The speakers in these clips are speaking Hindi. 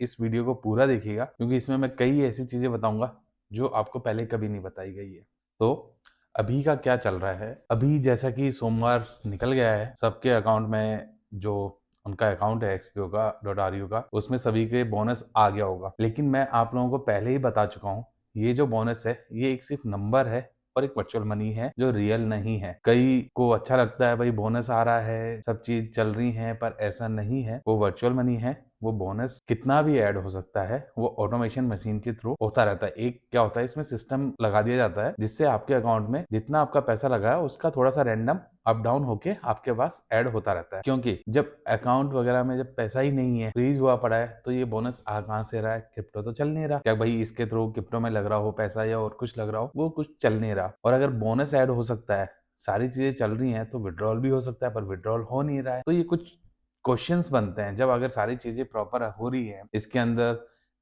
इस वीडियो को पूरा देखिएगा, क्योंकि इसमें मैं कई ऐसी चीजें बताऊंगा जो आपको पहले कभी नहीं बताई गई है। तो अभी का क्या चल रहा है, अभी जैसा कि सोमवार निकल गया है, सबके अकाउंट में जो उनका अकाउंट है XPO का .ru का, उसमें सभी के बोनस आ गया होगा। लेकिन मैं आप लोगों को पहले ही बता चुका हूँ, ये जो बोनस है ये एक सिर्फ नंबर है और एक वर्चुअल मनी है जो रियल नहीं है। कई को अच्छा लगता है भाई बोनस आ रहा है, सब चीज चल रही है, पर ऐसा नहीं है। वो वर्चुअल मनी है, वो बोनस कितना भी ऐड हो सकता है, वो ऑटोमेशन मशीन के थ्रू होता रहता है। एक क्या होता है, इसमें सिस्टम लगा दिया जाता है जिससे आपके अकाउंट में जितना आपका पैसा लगा है उसका थोड़ा सा रैंडम अप डाउन होके आपके पास ऐड होता रहता है। क्योंकि जब अकाउंट वगैरह में जब पैसा ही नहीं है, फ्रीज हुआ पड़ा है, तो ये बोनस आ कहां से रहा है? क्रिप्टो तो चल नहीं रहा। क्या भाई इसके थ्रू क्रिप्टो में लग रहा हो पैसा या और कुछ लग रहा हो, वो कुछ चल नहीं रहा। और अगर बोनस ऐड हो सकता है, सारी चीजें चल रही हैं, तो विड्रॉल भी हो सकता है, पर विड्रॉल हो नहीं रहा है। तो ये कुछ क्वेश्चंस बनते हैं। जब अगर सारी चीजें प्रॉपर हो रही है, इसके अंदर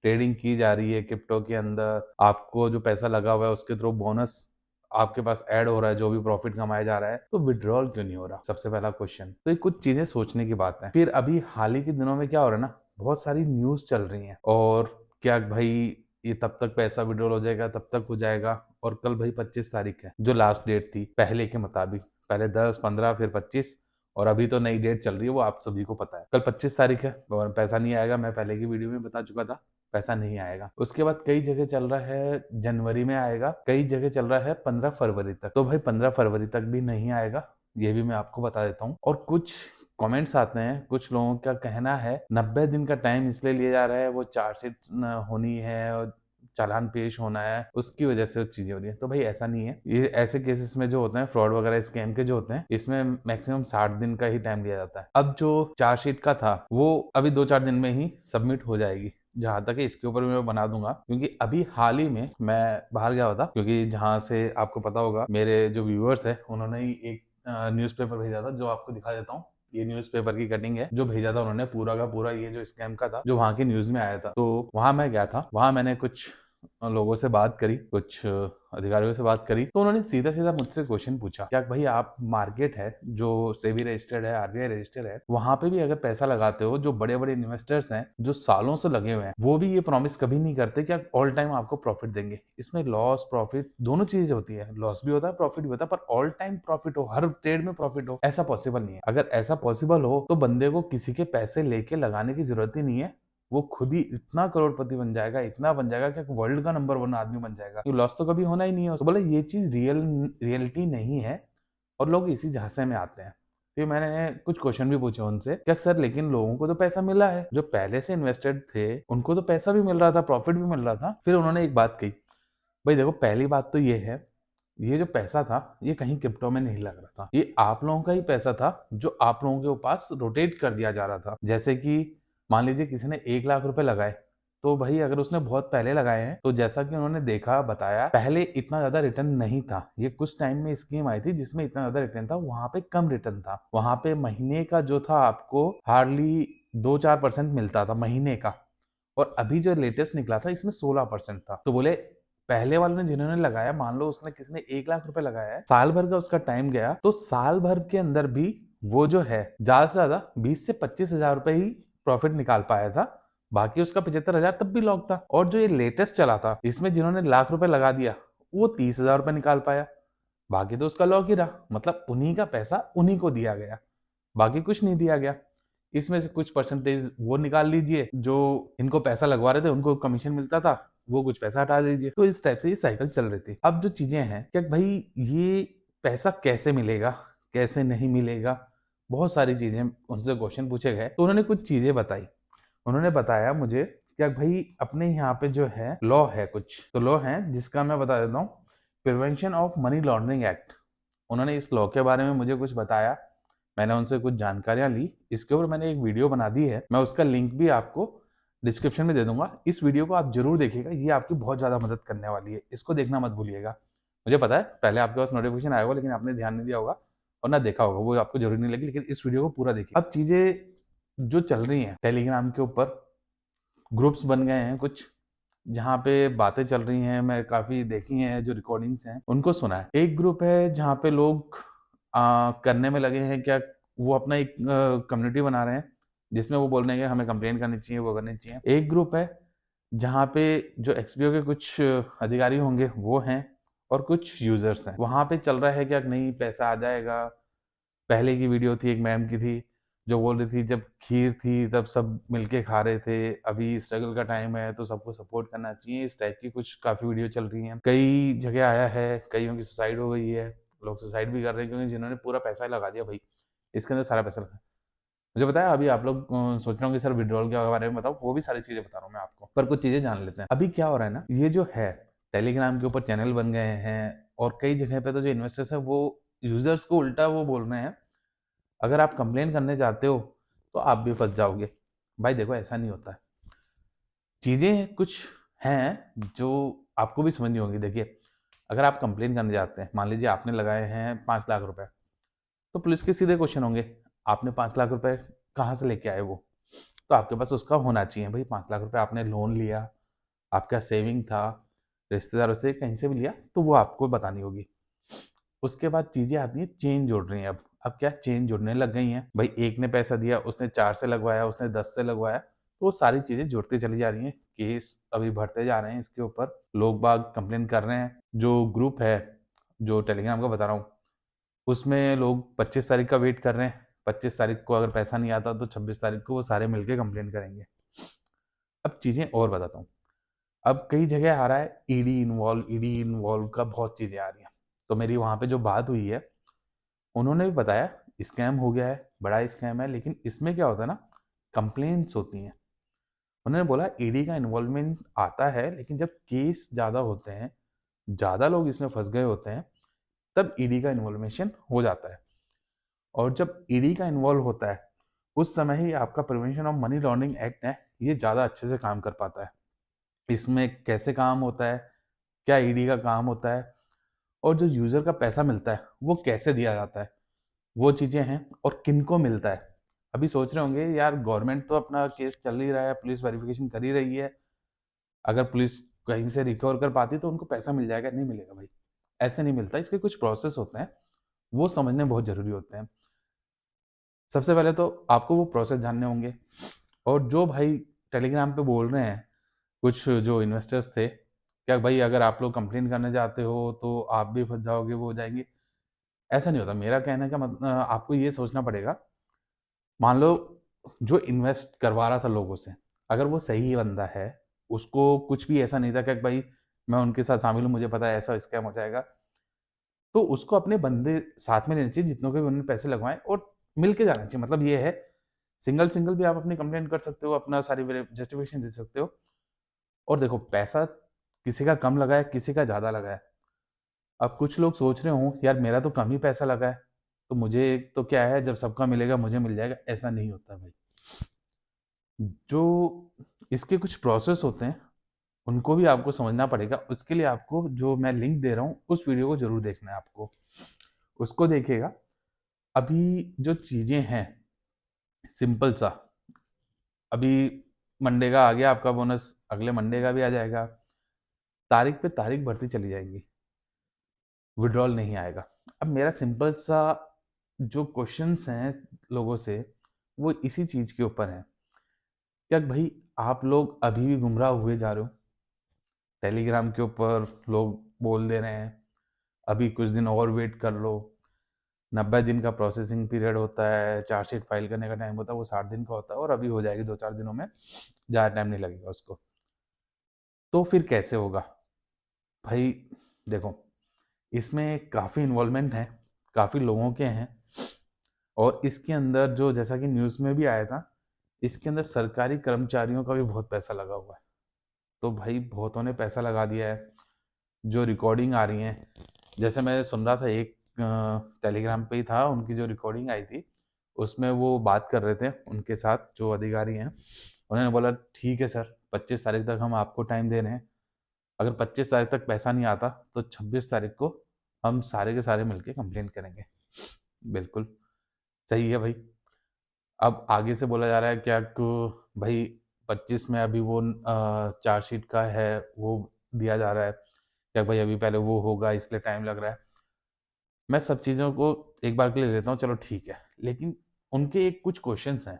ट्रेडिंग की जा रही है, क्रिप्टो के अंदर आपको जो पैसा लगा हुआ है उसके थ्रू बोनस आपके पास ऐड हो रहा है, जो भी प्रॉफिट कमाया जा रहा है, तो विड्रॉल क्यों नहीं हो रहा? सबसे पहला क्वेश्चन। तो ये कुछ चीजें सोचने की बात है। फिर अभी हाल ही के दिनों में क्या हो रहा है ना, बहुत सारी न्यूज चल रही है, और क्या भाई ये तब तक पैसा विड्रॉल हो जाएगा, तब तक हो जाएगा। और कल भाई 25 तारीख है, जो लास्ट डेट थी पहले के मुताबिक। पहले 10, 15, फिर 25, और अभी तो नई डेट चल रही है, वो आप सभी को पता है। कल 25 तारीख है और पैसा नहीं आएगा, मैं पहले की वीडियो में बता चुका था, पैसा नहीं आएगा। उसके बाद कई जगह चल रहा है जनवरी में आएगा, कई जगह चल रहा है 15 फरवरी तक। तो भाई 15 फरवरी तक भी नहीं आएगा, ये भी मैं आपको बता देता हूँ। और कुछ कमेंट्स आते हैं, कुछ लोगों का कहना है 90 दिन का टाइम इसलिए लिया जा रहा है, वो चार्जशीट होनी है और चालान पेश होना है, उसकी वजह से चीजें हो रही है। तो भाई ऐसा नहीं है। ये ऐसे केसेस में जो होते हैं फ्रॉड वगैरह स्कैम के जो होते हैं, इसमें मैक्सिमम 60 दिन का ही टाइम लिया जाता है। अब जो चार्जशीट का था वो अभी 2-4 दिन में ही सबमिट हो जाएगी। जहां तक है इसके ऊपर भी मैं बना दूंगा, क्योंकि अभी हाल ही में मैं बाहर गया हुआ था, क्योंकि जहां से आपको पता होगा मेरे जो व्यूअर्स है उन्होंने ही एक न्यूज़पेपर भेजा था, जो आपको दिखा देता हूँ। ये न्यूज़पेपर की कटिंग है जो भेजा था उन्होंने, पूरा का पूरा ये जो स्कैम का था, जो वहां की न्यूज में आया था। तो वहां मैं गया था, वहां मैंने कुछ लोगों से बात करी, कुछ अधिकारियों से बात करी, तो उन्होंने सीधा सीधा मुझसे क्वेश्चन पूछा, क्या भाई आप मार्केट है जो सेबी रजिस्टर्ड है, RBI रजिस्टर्ड है, वहां पे भी अगर पैसा लगाते हो, जो बड़े बड़े इन्वेस्टर्स हैं जो सालों से लगे हुए हैं, वो भी ये प्रॉमिस कभी नहीं करते कि ऑल टाइम आपको प्रॉफिट देंगे। इसमें लॉस प्रॉफिट दोनों चीजें होती है, लॉस भी होता है प्रॉफिट भी होता है, पर ऑल टाइम प्रॉफिट हो, हर ट्रेड में प्रॉफिट हो, ऐसा पॉसिबल नहीं है। अगर ऐसा पॉसिबल हो तो बंदे को किसी के पैसे लेके लगाने की जरूरत ही नहीं है, वो खुद ही इतना करोड़पति बन जाएगा, इतना बन जाएगा कि वर्ल्ड का नंबर 1 आदमी बन जाएगा। लॉस तो कभी होना ही नहीं है। तो बोले ये चीज रियलिटी नहीं है, और लोग इसी झांसे में आते हैं। फिर मैंने कुछ क्वेश्चन भी पूछे उनसे, क्या सर लेकिन लोगों को तो पैसा मिला है, जो पहले से इन्वेस्टेड थे उनको तो पैसा भी मिल रहा था, प्रॉफिट भी मिल रहा था। फिर उन्होंने एक बात कही, भाई देखो पहली बात तो ये है, ये जो पैसा था ये कहीं क्रिप्टो में नहीं लग रहा था, ये आप लोगों का ही पैसा था जो आप लोगों के पास रोटेट कर दिया जा रहा था। जैसे कि मान लीजिए किसी ने 1 लाख रुपए लगाए, तो भाई अगर उसने बहुत पहले लगाए हैं, तो जैसा कि उन्होंने देखा बताया, पहले इतना ज्यादा रिटर्न नहीं था। ये कुछ टाइम में स्कीम आई थी जिसमें इतना ज्यादा रिटर्न था, वहां पे कम रिटर्न था। वहां पे महीने का जो था आपको हार्डली 2-4% मिलता था महीने का, और अभी जो लेटेस्ट निकला था इसमें 16% था। तो बोले पहले वाले ने जिन्होंने लगाया, मान लो उसने किसी ने 1 लाख रुपए लगाया है, साल भर का उसका टाइम गया, तो साल भर के अंदर भी वो जो है ज्यादा से ज्यादा 20 से 25 हजार रुपए ही प्रॉफिट निकाल पाया था, बाकी उसका 75 हजार तब भी लॉक था। और जो ये लेटेस्ट चला था, इसमें जिन्होंने लाख रुपए लगा दिया वो 30 हजार रुपए निकाल पाया, बाकी तो उसका लॉक ही रहा। मतलब उन्हीं का पैसा उन्हीं को दिया गया, बाकी कुछ नहीं दिया गया। इसमें से कुछ परसेंटेज वो निकाल लीजिए, जो इनको पैसा लगवा रहे थे उनको कमीशन मिलता था, वो कुछ पैसा हटा दीजिए। तो इस टाइप से ये साइकिल चल रही थी। अब जो चीजें हैं, क्या भाई ये पैसा कैसे मिलेगा, कैसे नहीं मिलेगा, बहुत सारी चीजें उनसे क्वेश्चन पूछे गए, तो उन्होंने कुछ चीजें बताई। उन्होंने बताया मुझे, क्या भाई अपने यहाँ पे जो है लॉ है, कुछ तो लॉ है जिसका मैं बता देता हूँ, prevention of money laundering act. उन्होंने इस लॉ के बारे में मुझे कुछ बताया, मैंने उनसे कुछ जानकारियां ली, इसके ऊपर मैंने एक वीडियो बना दी है, मैं उसका लिंक भी आपको डिस्क्रिप्शन में दे दूंगा। इस वीडियो को आप जरूर देखिएगा, ये आपकी बहुत ज्यादा मदद करने वाली है, इसको देखना मत भूलिएगा। मुझे पता है पहले आपके पास नोटिफिकेशन आया होगा, लेकिन आपने ध्यान नहीं दिया होगा और ना देखा होगा, वो आपको जरूरी नहीं लगी, लेकिन इस वीडियो को पूरा देखिए। अब चीजें जो चल रही हैं, टेलीग्राम के ऊपर ग्रुप्स बन गए हैं कुछ, जहाँ पे बातें चल रही हैं, मैं काफी देखी हैं, जो रिकॉर्डिंग्स हैं उनको सुना है। एक ग्रुप है जहाँ पे लोग करने में लगे हैं, क्या वो अपना एक कम्युनिटी बना रहे हैं, जिसमें वो बोल रहे हैं कि हमें कंप्लेंट करनी चाहिए, वो करनी चाहिए। एक ग्रुप है जहाँ पे जो एक्सपीओ के कुछ अधिकारी होंगे वो हैं और कुछ यूजर्स हैं। वहाँ पे चल रहा है क्या नहीं पैसा आ जाएगा। पहले की वीडियो थी, एक मैम की थी जो बोल रही थी जब खीर थी तब सब मिलके खा रहे थे, अभी स्ट्रगल का टाइम है तो सबको सपोर्ट करना चाहिए। इस टाइप की कुछ काफी वीडियो चल रही हैं। कई जगह आया है, कईयों की सुसाइड हो गई है, लोग सुसाइड भी कर रहे हैं क्योंकि जिन्होंने पूरा पैसा ही लगा दिया भाई, इसके अंदर सारा पैसा लगा। मुझे बताया अभी आप लोग सोच रहे होंगे सर विड्रॉल के बारे में बताओ, वो भी सारी चीजें बता रहा हूँ मैं आपको, पर कुछ चीजें जान लेते हैं। अभी क्या हो रहा है ना, ये जो है टेलीग्राम के ऊपर चैनल बन गए हैं और कई जगह पे तो जो इन्वेस्टर्स है वो यूजर्स को उल्टा वो बोल रहे हैं अगर आप कंप्लेन करने जाते हो तो आप भी फंस जाओगे। भाई देखो ऐसा नहीं होता है, चीजें कुछ हैं जो आपको भी समझनी होगी। देखिए अगर आप कंप्लेन करने जाते हैं, मान लीजिए आपने लगाए हैं 5 लाख रुपए, तो पुलिस के सीधे क्वेश्चन होंगे आपने 5 लाख रुपए कहाँ से लेके आए, वो तो आपके पास उसका होना चाहिए भाई। 5 लाख रुपए आपने लोन लिया, आपका सेविंग था, रिश्तेदारों से कहीं से भी लिया, तो वो आपको बतानी होगी। उसके बाद चीजें आती हैं चेन जोड़ रही हैं। अब क्या चेन जुड़ने लग गई हैं भाई, एक ने पैसा दिया, उसने 4 से लगवाया, उसने 10 से लगवाया, तो वो सारी चीजें जुड़ती चली जा रही हैं। केस अभी बढ़ते जा रहे हैं इसके ऊपर, लोग बाग कंप्लेन कर रहे हैं। जो ग्रुप है जो टेलीग्राम का बता रहा हूँ उसमें लोग 25 तारीख का वेट कर रहे हैं। 25 तारीख को अगर पैसा नहीं आता तो 26 तारीख को वो सारे मिलके कंप्लेन करेंगे। अब चीजें और बताता हूँ, अब कई जगह आ रहा है ईडी इन्वॉल्व का बहुत चीजें आ रही हैं। तो मेरी वहां पे जो बात हुई है उन्होंने भी बताया स्कैम हो गया है, बड़ा स्कैम है, लेकिन इसमें क्या होता है ना, कंप्लेंट्स होती हैं। उन्होंने बोला ईडी का इन्वॉल्वमेंट आता है लेकिन जब केस ज्यादा होते हैं, ज्यादा लोग इसमें फंस गए होते हैं, तब ईडी का इन्वॉल्वेशन हो जाता है। और जब ईडी का इन्वॉल्व होता है उस समय ही आपका prevention of money laundering act है, ये ज्यादा अच्छे से काम कर पाता है। इसमें कैसे काम होता है, क्या ईडी का काम होता है, और जो यूजर का पैसा मिलता है वो कैसे दिया जाता है, वो चीजें हैं, और किनको मिलता है। अभी सोच रहे होंगे यार गवर्नमेंट तो अपना केस चल ही रहा है, पुलिस वेरिफिकेशन कर ही रही है, अगर पुलिस कहीं से रिकवर कर पाती तो उनको पैसा मिल जाएगा। नहीं मिलेगा भाई, ऐसे नहीं मिलता, इसके कुछ प्रोसेस होते हैं, वो समझने बहुत जरूरी होते हैं। सबसे पहले तो आपको वो प्रोसेस जानने होंगे। और जो भाई टेलीग्राम पे बोल रहे हैं कुछ जो इन्वेस्टर्स थे, क्या भाई अगर आप लोग कंप्लेन करने जाते हो तो आप भी फंस जाओगे, वो हो जाएंगे, ऐसा नहीं होता। मेरा कहने का मतलब आपको ये सोचना पड़ेगा, मान लो जो इन्वेस्ट करवा रहा था लोगों से, अगर वो सही बंदा है, उसको कुछ भी ऐसा नहीं था कि भाई मैं उनके साथ शामिल हूँ, मुझे पता है ऐसा स्कैम हो जाएगा, तो उसको अपने बंदे साथ में लेने चाहिए जितनों के भी उन्होंने पैसे लगवाए और मिलके जाना चाहिए। मतलब ये है सिंगल सिंगल भी आप अपनी कंप्लेंट कर सकते हो, अपना सारी जस्टिफिकेशन दे सकते हो। और देखो पैसा किसी का कम लगा है, किसी का ज्यादा लगा है। अब कुछ लोग सोच रहे हो यार मेरा तो कम ही पैसा लगा है तो मुझे तो क्या है, जब सबका मिलेगा मुझे मिल जाएगा, ऐसा नहीं होता भाई। जो इसके कुछ प्रोसेस होते हैं उनको भी आपको समझना पड़ेगा। उसके लिए आपको जो मैं लिंक दे रहा हूँ उस वीडियो को जरूर देखना है, आपको उसको देखिएगा। अभी जो चीजें हैं सिंपल सा, अभी मंडे का आ गया आपका बोनस, अगले मंडे का भी आ जाएगा, तारीख पे तारीख बढ़ती चली जाएंगी, विड्रॉल नहीं आएगा। अब मेरा सिंपल सा जो क्वेश्चंस हैं लोगों से वो इसी चीज के ऊपर है, क्या भाई आप लोग अभी भी गुमराह हुए जा रहे हो। टेलीग्राम के ऊपर लोग बोल दे रहे हैं अभी कुछ दिन और वेट कर लो, 90 दिन का प्रोसेसिंग पीरियड होता है, चार्जशीट फाइल करने का टाइम होता है वो 60 दिन का होता है, और अभी हो जाएगी 2-4 दिनों में, ज़्यादा टाइम नहीं लगेगा उसको। तो फिर कैसे होगा भाई। देखो इसमें काफ़ी इन्वॉल्वमेंट है, काफ़ी लोगों के हैं, और इसके अंदर जो जैसा कि न्यूज़ में भी आया था, इसके अंदर सरकारी कर्मचारियों का भी बहुत पैसा लगा हुआ है। तो भाई बहुतों ने पैसा लगा दिया है। जो रिकॉर्डिंग आ रही है, जैसे मैं सुन रहा था एक टेलीग्राम पे ही था, उनकी जो रिकॉर्डिंग आई थी उसमें वो बात कर रहे थे उनके साथ जो अधिकारी हैं, उन्होंने बोला ठीक है सर 25 तारीख तक हम आपको टाइम दे रहे हैं, अगर 25 तारीख तक पैसा नहीं आता तो 26 तारीख को हम सारे के सारे मिलके कंप्लेंट करेंगे। बिल्कुल सही है भाई। अब आगे से बोला जा रहा है क्या कि भाई 25 में अभी वो चार्जशीट का है वो दिया जा रहा है, क्या भाई अभी पहले वो होगा इसलिए टाइम लग रहा है। मैं सब चीज़ों को एक बार के लिए लेता हूँ, चलो ठीक है, लेकिन उनके एक कुछ क्वेश्चंस हैं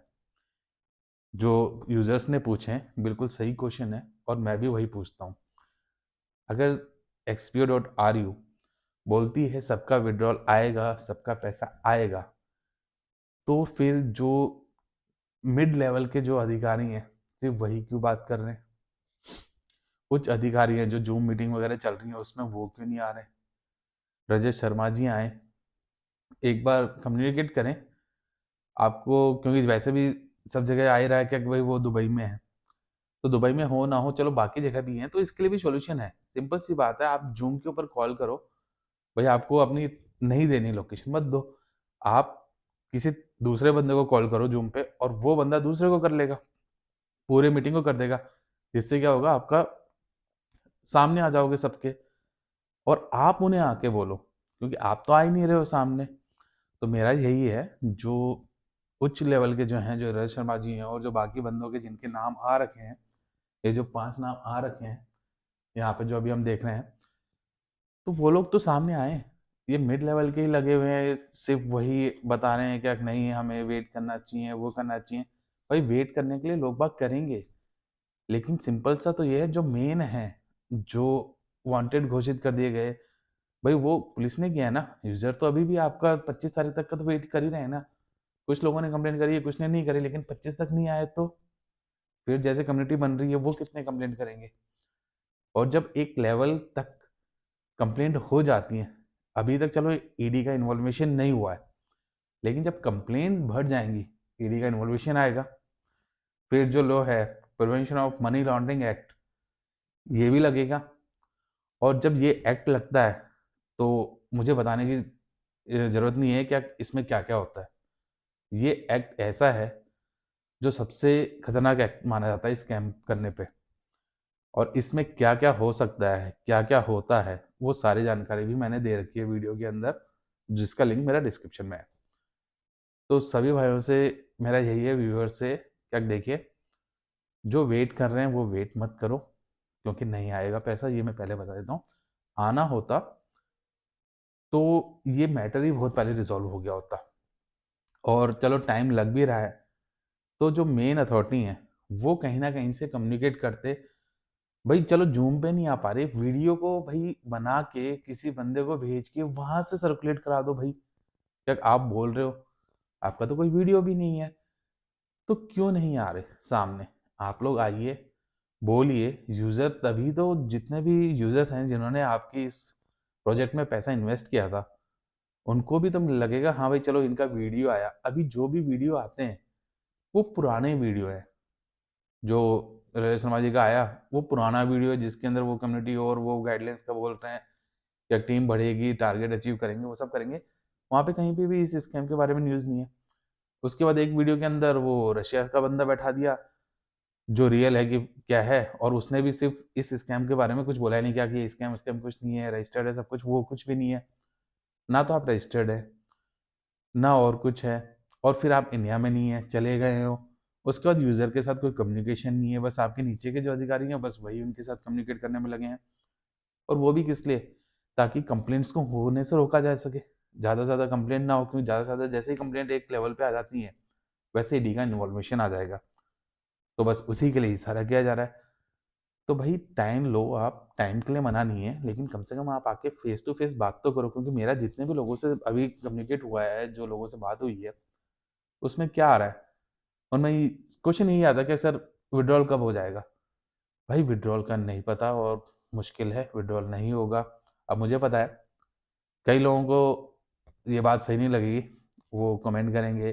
जो यूजर्स ने पूछे हैं बिल्कुल सही क्वेश्चन है और मैं भी वही पूछता हूँ। अगर xpo.ru बोलती है सबका विड्रॉल आएगा, सबका पैसा आएगा, तो फिर जो मिड लेवल के जो अधिकारी हैं सिर्फ वही क्यों बात कर रहे हैं? कुछ अधिकारी हैं जो जूम मीटिंग वगैरह चल रही है उसमें, वो क्यों नहीं आ रहे? रजत शर्मा जी आए, एक बार कम्युनिकेट करें आपको, क्योंकि वैसे भी सब जगह आ ही रहा है कि भाई वो दुबई में है, तो दुबई में हो ना हो चलो बाकी जगह भी है, तो इसके लिए भी सॉल्यूशन है। सिंपल सी बात है, आप जूम के ऊपर कॉल करो, भाई आपको अपनी नहीं देनी लोकेशन मत दो, आप किसी दूसरे बंदे को कॉल करो जूम पे और वो बंदा दूसरे को कर लेगा, पूरे मीटिंग को कर देगा, जिससे क्या होगा, आपका सामने आ जाओगे सबके और आप उन्हें आके बोलो, क्योंकि आप तो आ ही नहीं रहे हो सामने। तो मेरा यही है, जो उच्च लेवल के जो हैं, जो रजत शर्मा जी हैं और जो बाकी बंदों के जिनके नाम आ रखे हैं, ये जो 5 नाम आ रखे हैं यहाँ पे जो अभी हम देख रहे हैं, तो वो लोग तो सामने आए। ये मिड लेवल के ही लगे हुए हैं, सिर्फ वही बता रहे हैं क्या नहीं हमें वेट करना चाहिए, वो करना चाहिए। भाई वेट करने के लिए लोग बाग करेंगे, लेकिन सिंपल सा तो ये है, जो मेन है, जो वांटेड घोषित कर दिए गए, भाई वो पुलिस ने किया है ना। यूजर तो अभी भी आपका 25 तारीख तक का तो वेट कर ही रहे हैं ना। कुछ लोगों ने कंप्लेंट करी है, कुछ ने नहीं करी, लेकिन 25 तक नहीं आए तो फिर जैसे कम्युनिटी बन रही है वो कितने कंप्लेंट करेंगे? और जब एक लेवल तक कंप्लेंट हो जाती है, अभी तक चलो ईडी का इन्वॉल्वेशन नहीं हुआ है, लेकिन जब कंप्लेंट बढ़ जाएंगी ईडी का इन्वॉल्वेशन आएगा। फिर जो लॉ है, prevention of money laundering act, ये भी लगेगा। और जब ये एक्ट लगता है तो मुझे बताने की जरूरत नहीं है क्या इसमें क्या क्या होता है। ये एक्ट ऐसा है जो सबसे खतरनाक एक्ट माना जाता है स्कैम करने पे, और इसमें क्या क्या हो सकता है, क्या क्या होता है, वो सारी जानकारी भी मैंने दे रखी है वीडियो के अंदर, जिसका लिंक मेरा डिस्क्रिप्शन में है। तो सभी भाइयों से मेरा यही है, व्यूअर से, क्या देखिए, जो वेट कर रहे हैं वो वेट मत करो, क्योंकि नहीं आएगा पैसा, ये मैं पहले बता देता हूँ। आना होता तो ये मैटर ही बहुत पहले रिजॉल्व हो गया होता, और चलो टाइम लग भी रहा है, तो जो मेन अथॉरिटी है वो कहीं ना कहीं से कम्युनिकेट करते। भाई चलो जूम पे नहीं आ पा रहे, वीडियो को भाई बना के किसी बंदे को भेज के वहां से सर्कुलेट करा दो। भाई क्या आप बोल रहे हो, आपका तो कोई वीडियो भी नहीं है, तो क्यों नहीं आ रहे सामने? आप लोग आइए, बोलिए। यूजर तभी तो, जितने भी यूजर्स हैं जिन्होंने आपकी इस प्रोजेक्ट में पैसा इन्वेस्ट किया था, उनको भी तो लगेगा हाँ भाई चलो इनका वीडियो आया। अभी जो भी वीडियो आते हैं वो पुराने वीडियो है। जो रजत शर्मा जी का आया वो पुराना वीडियो है, जिसके अंदर वो कम्युनिटी और वो गाइडलाइंस का बोल रहे हैं, या टीम बढ़ेगी, टारगेट अचीव करेंगे, वो सब करेंगे। वहाँ पे कहीं पे भी इस स्कैम के बारे में न्यूज़ नहीं है। उसके बाद एक वीडियो के अंदर वो रशिया का बंदा बैठा दिया, जो रियल है कि क्या है, और उसने भी सिर्फ इस स्कैम के बारे में कुछ बोला ही नहीं, क्या कि स्कैम स्कैम कुछ नहीं है, रजिस्टर्ड है सब कुछ, वो कुछ भी नहीं है। ना तो आप रजिस्टर्ड है, ना और कुछ है, और फिर आप इंडिया में नहीं है, चले गए हो। उसके बाद यूजर के साथ कोई कम्युनिकेशन नहीं है, बस आपके नीचे के जो अधिकारी हैं बस वही उनके साथ कम्युनिकेट करने में लगे हैं। और वो भी किस लिए? ताकि कंप्लेंट्स को होने से रोका जा सके, ज़्यादा से ज़्यादा कंप्लेंट ना हो, क्योंकि ज़्यादा से ज़्यादा जैसे ही कंप्लेंट एक लेवल पे आ जाती है, वैसे ईडी का इन्वॉल्वेशन आ जाएगा। तो बस उसी के लिए इशारा किया जा रहा है। तो भाई टाइम लो, आप टाइम के लिए मना नहीं है, लेकिन कम से कम आप आके फेस टू फेस बात तो करो। क्योंकि मेरा जितने भी लोगों से अभी कम्युनिकेट हुआ है, जो लोगों से बात हुई है, उसमें क्या आ रहा है, उनमें क्वेश्चन यही आता है कि सर विड्रॉल कब हो जाएगा? भाई विड्रॉल का नहीं पता, और मुश्किल है, विड्रॉल नहीं होगा। अब मुझे पता है कई लोगों को ये बात सही नहीं लगेगी, वो कमेंट करेंगे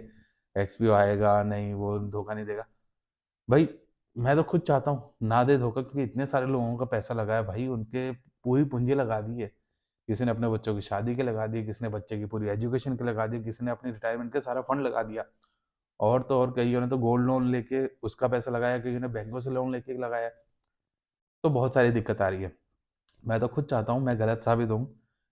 एक्सपीओ आएगा नहीं, वो धोखा नहीं देगा। भाई मैं तो खुद चाहता हूँ ना दे धोखा, क्योंकि इतने सारे लोगों का पैसा लगा है भाई, उनके पूरी पूंजी लगा दी है। किसी ने अपने बच्चों की शादी के लगा दी, किसी ने बच्चे की पूरी एजुकेशन के लगा दी, किसी ने अपनी रिटायरमेंट के सारा फंड लगा दिया, और तो और कईयों ने तो गोल्ड लोन लेके उसका पैसा लगाया, कईयों ने बैंकों से लोन लेके लगाया। तो बहुत सारी दिक्कत आ रही है। मैं तो खुद चाहता हूँ मैं गलत साबित हूँ,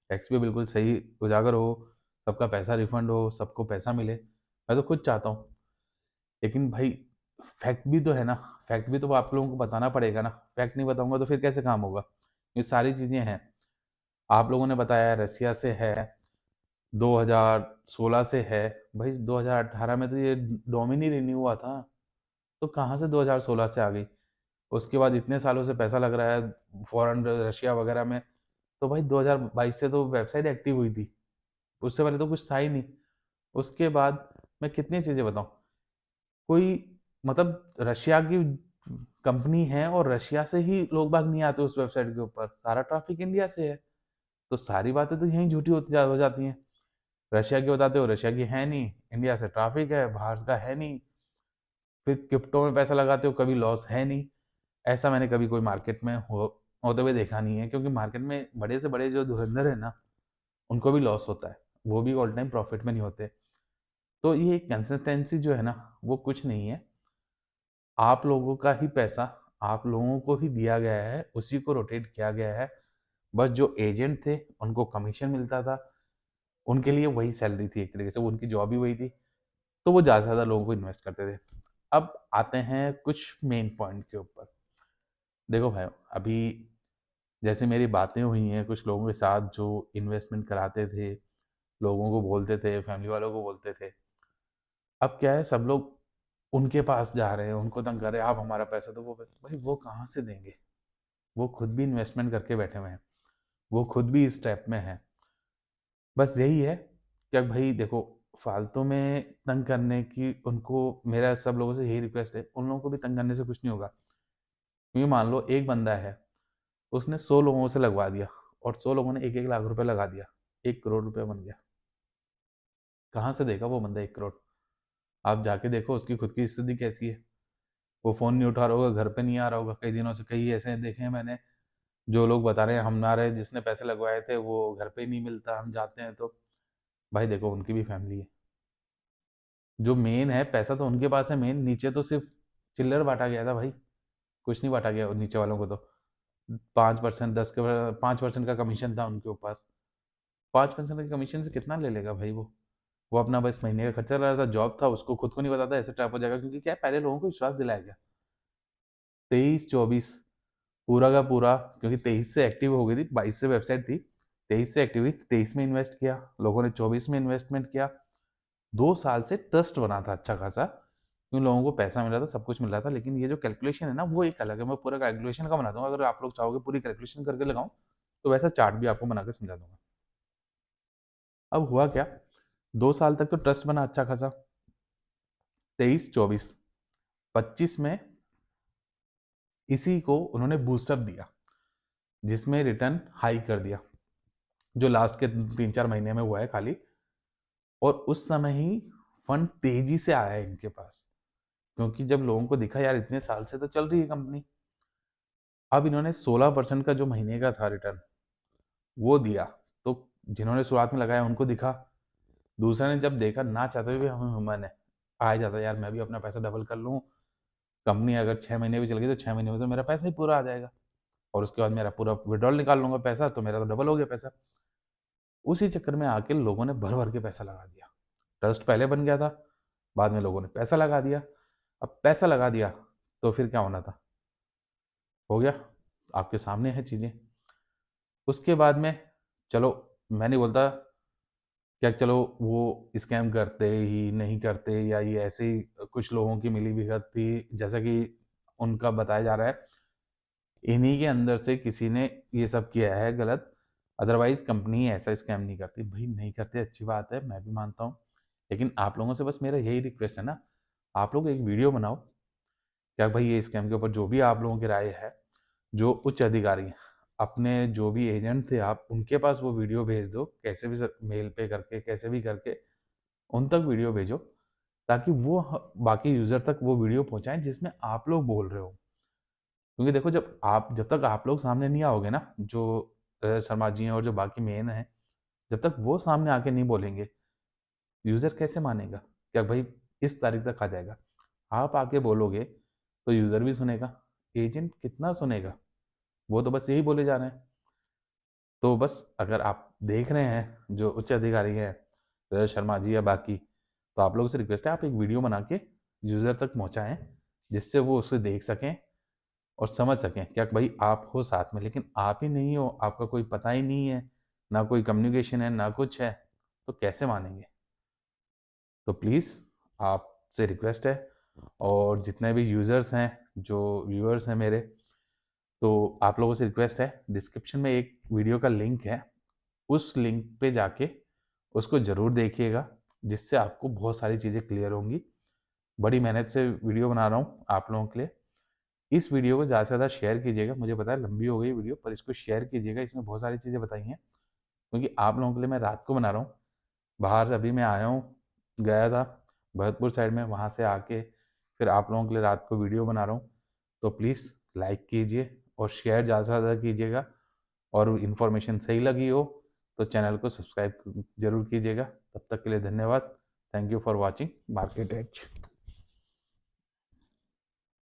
टैक्स भी बिल्कुल सही उजागर हो, सबका पैसा रिफंड हो, सबको पैसा मिले, मैं तो खुद चाहता हूँ। लेकिन भाई फैक्ट भी तो है ना, फैक्ट भी तो आप लोगों को बताना पड़ेगा ना। फैक्ट नहीं बताऊंगा तो फिर कैसे काम होगा? ये सारी चीजें हैं, आप लोगों ने बताया रसिया से है, 2016 से है। भाई 2018 में तो ये डोमिनी रिन्यू हुआ था, तो कहाँ से 2016 से आ गई? उसके बाद इतने सालों से पैसा लग रहा है फॉरेन, रशिया वगैरह में, तो भाई 2022 से तो वेबसाइट एक्टिव हुई थी, उससे पहले तो कुछ था ही नहीं। उसके बाद मैं कितनी चीज़ें बताऊँ, कोई मतलब रशिया की कंपनी है और रशिया से ही लोग बाग नहीं आते उस वेबसाइट के ऊपर, सारा ट्रैफिक इंडिया से है। तो सारी बातें तो यहीं झूठी हो जाती हैं। रशिया की बताते हो, रशिया की है नहीं, इंडिया से ट्रैफिक है, बाहर का है नहीं। फिर क्रिप्टो में पैसा लगाते हो, कभी लॉस है नहीं। ऐसा मैंने कभी कोई मार्केट में होते हुए देखा नहीं है, क्योंकि मार्केट में बड़े से बड़े जो धुरंधर है ना, उनको भी लॉस होता है, वो भी ऑल टाइम प्रॉफिट में नहीं होते। तो ये कंसिस्टेंसी जो है ना, वो कुछ नहीं है। आप लोगों का ही पैसा आप लोगों को ही दिया गया है, उसी को रोटेट किया गया है। बस जो एजेंट थे उनको कमीशन मिलता था, उनके लिए वही सैलरी थी, एक तरीके से वो उनकी जॉब ही वही थी। तो वो ज़्यादा से ज़्यादा लोगों को इन्वेस्ट करते थे। अब आते हैं कुछ मेन पॉइंट के ऊपर। देखो भाई, अभी जैसे मेरी बातें हुई हैं कुछ लोगों के साथ जो इन्वेस्टमेंट कराते थे, लोगों को बोलते थे, फैमिली वालों को बोलते थे। अब क्या है, सब लोग उनके पास जा रहे हैं, उनको तंग कर रहे हैं, आप हमारा पैसा दो। वो भाई वो कहाँ से देंगे? वो खुद भी इन्वेस्टमेंट करके बैठे हुए हैं, वो खुद भी इस ट्रैप में है। बस यही है कि अब भाई देखो, फालतू में तंग करने की उनको, मेरा सब लोगों से यही रिक्वेस्ट है, उन लोगों को भी तंग करने से कुछ नहीं होगा। क्योंकि मान लो एक बंदा है, उसने 100 लोगों से लगवा दिया और 100 लोगों ने 1-1 लाख रुपए लगा दिया, 1 करोड़ रुपए बन गया। कहाँ से देगा वो बंदा 1 करोड़? आप जाके देखो उसकी खुद की स्थिति कैसी है। वो फोन नहीं उठा रहा होगा, घर पे नहीं आ रहा होगा कई दिनों से। कई ऐसे देखे हैं मैंने, जो लोग बता रहे हैं हमारे जिसने पैसे लगवाए थे वो घर पे ही नहीं मिलता, हम जाते हैं तो। भाई देखो, उनकी भी फैमिली है। जो मेन है, पैसा तो उनके पास है मेन, नीचे तो सिर्फ चिल्लर बांटा गया था भाई, कुछ नहीं बांटा गया नीचे वालों को तो। 5%, 5% का कमीशन था उनके पास। 5% के कमीशन से कितना ले लेगा भाई वो अपना बस महीने का खर्चा ला रहा था, जॉब था, उसको खुद को नहीं पता था ऐसे ट्रैप हो जाएगा। क्योंकि क्या है, पहले लोगों को विश्वास दिलाया गया। 23-24 पूरा का पूरा, क्योंकि 23 से एक्टिव हो गई थी, 22 से वेबसाइट थी, 23 से एक्टिव हुई, 23 में इन्वेस्ट किया लोगों ने, 24 में इन्वेस्टमेंट किया। 2 साल से ट्रस्ट बना था अच्छा खासा, क्योंकि लोगों को पैसा मिल रहा था, सब कुछ मिल रहा था। लेकिन ये जो कैलकुलेशन है ना, वो एक अलग है। मैं पूरा कैलकुलेशन का बना दूंगा, अगर आप लोग चाहोगे पूरी कैलकुलेशन करके लगाऊं तो वैसा चार्ट भी आपको बना के समझा दूंगा। अब हुआ क्या, 2 साल तक तो ट्रस्ट बना अच्छा खासा, 23-24, 25 में इसी को उन्होंने बूस्टअप दिया, जिसमें रिटर्न हाई कर दिया, जो लास्ट के 3-4 महीने में हुआ है खाली। और उस समय ही फंड तेजी से आया है इनके पास, क्योंकि जब लोगों को दिखा यार इतने साल से तो चल रही है कंपनी। अब इन्होंने 16% का जो महीने का था रिटर्न, वो दिया। तो जिन्होंने शुरुआत में लगाया उनको दिखा, दूसरे ने जब देखा, ना चाहते हुए भी हम ह्यूमन है, आ जाता यार मैं भी अपना पैसा डबल कर लूँ। कंपनी अगर 6 महीने भी चल गई तो 6 महीने में तो मेरा पैसा ही पूरा आ जाएगा, और उसके बाद मेरा पूरा विड्रॉल निकाल लूंगा पैसा, तो मेरा तो डबल हो गया पैसा। उसी चक्कर में आके लोगों ने भर भर के पैसा लगा दिया। ट्रस्ट पहले बन गया था, बाद में लोगों ने पैसा लगा दिया। अब पैसा लगा दिया तो फिर क्या होना था, हो गया, आपके सामने है चीजें। उसके बाद में, चलो मैं नहीं बोलता क्या, चलो वो स्कैम करते ही नहीं करते, या ये ऐसे ही कुछ लोगों की मिली भगत थी, जैसा कि उनका बताया जा रहा है, इन्हीं के अंदर से किसी ने ये सब किया है गलत। अदरवाइज कंपनी ऐसा स्कैम नहीं करती भाई, नहीं करते, अच्छी बात है, मैं भी मानता हूँ। लेकिन आप लोगों से बस मेरा यही रिक्वेस्ट है ना, आप लोग एक वीडियो बनाओ, क्या भाई ये स्कैम के ऊपर जो भी आप लोगों की राय है, जो उच्च अधिकारी हैं, अपने जो भी एजेंट थे आप उनके पास वो वीडियो भेज दो, कैसे भी मेल पे करके, कैसे भी करके उन तक वीडियो भेजो, ताकि वो बाकी यूजर तक वो वीडियो पहुंचाएं जिसमें आप लोग बोल रहे हो। क्योंकि देखो, जब तक आप लोग सामने नहीं आओगे ना, जो शर्मा जी हैं और जो बाकी मेन है, जब तक वो सामने आके नहीं बोलेंगे, यूजर कैसे मानेगा क्या भाई इस तारीख तक आ जाएगा? आप आके बोलोगे तो यूजर भी सुनेगा, एजेंट कितना सुनेगा, वो तो बस यही बोले जा रहे हैं। तो बस अगर आप देख रहे हैं जो उच्च अधिकारी हैं, शर्मा जी या बाकी, तो आप लोगों से रिक्वेस्ट है, आप एक वीडियो बना के यूजर तक पहुंचाएं, जिससे वो उसे देख सकें और समझ सकें क्या भाई आप हो साथ में, लेकिन आप ही नहीं हो, आपका कोई पता ही नहीं है, ना कोई कम्युनिकेशन है, ना कुछ है, तो कैसे मानेंगे? तो प्लीज़ आपसे रिक्वेस्ट है, और जितने भी यूज़र्स हैं, जो व्यूअर्स हैं मेरे, तो आप लोगों से रिक्वेस्ट है, डिस्क्रिप्शन में एक वीडियो का लिंक है, उस लिंक पे जाके उसको ज़रूर देखिएगा, जिससे आपको बहुत सारी चीज़ें क्लियर होंगी। बड़ी मेहनत से वीडियो बना रहा हूँ आप लोगों के लिए। इस वीडियो को ज़्यादा से ज़्यादा शेयर कीजिएगा। मुझे पता है लंबी हो गई वीडियो, पर इसको शेयर कीजिएगा। इसमें बहुत सारी चीज़ें बताई हैं, क्योंकि आप लोगों के लिए मैं रात को बना रहा हूँ। बाहर से अभी मैं आया हूँ, गया था भरतपुर साइड में, वहाँ से आके फिर आप लोगों के लिए रात को वीडियो बना रहा हूँ। तो प्लीज़ लाइक कीजिए और शेयर ज़्यादा से ज़्यादा कीजिएगा, और इन्फॉर्मेशन सही लगी हो तो चैनल को सब्सक्राइब ज़रूर कीजिएगा। तब तक के लिए धन्यवाद। Thank you for watching market as.